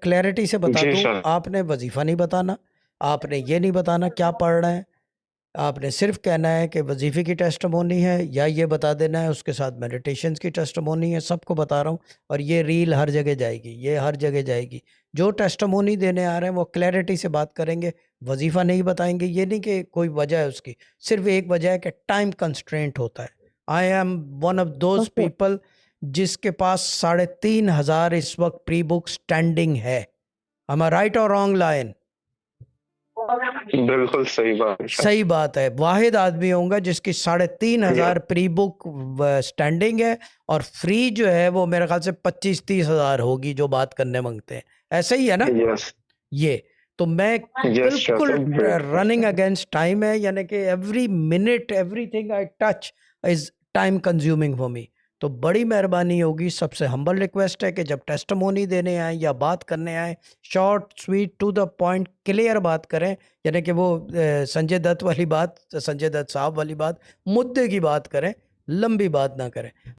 Clarity से बता जी दूं, सर। आपने वजीफा नहीं बताना, आपने ये नहीं बताना क्या पढ़ रहे हैं, आपने सिर्फ कहना है कि वजीफे की टेस्टमोनी है, या ये बता देना है उसके साथ मेडिटेशंस की टेस्टमोनी है। सबको बता रहा हूँ, और ये रील हर जगह जाएगी, ये हर जगह जाएगी। जो टेस्टमोनी देने आ रहे हैं वो क्लैरिटी से बात करेंगे, वजीफा नहीं बताएंगे। ये नहीं कि कोई वजह है उसकी, सिर्फ एक वजह है कि टाइम कंस्ट्रेंट होता है। I am one of those okay. People जिसके पास 3,500 इस वक्त प्री बुक स्टैंडिंग है। am I right or wrong line? बिल्कुल सही बात है सर। सही बात है, वाहिद आदमी होगा जिसकी 3,500 प्री बुक स्टैंडिंग है, और फ्री जो है वो मेरे ख्याल से 25-30 हज़ार होगी जो बात करने मांगते हैं। ऐसे ही है ना? यस ये तो मैं यस बिल्कुल सर। रनिंग अगेंस्ट टाइम है, यानी कि every minute everything I touch is time consuming for me. तो बड़ी मेहरबानी होगी, सबसे हम्बल रिक्वेस्ट है कि जब टेस्टमोनी देने आए या बात करने आए, short sweet to the point clear बात करें। यानी कि वो संजय दत्त वाली बात, संजय दत्त साहब वाली बात, मुद्दे की बात करें, लंबी बात ना करें।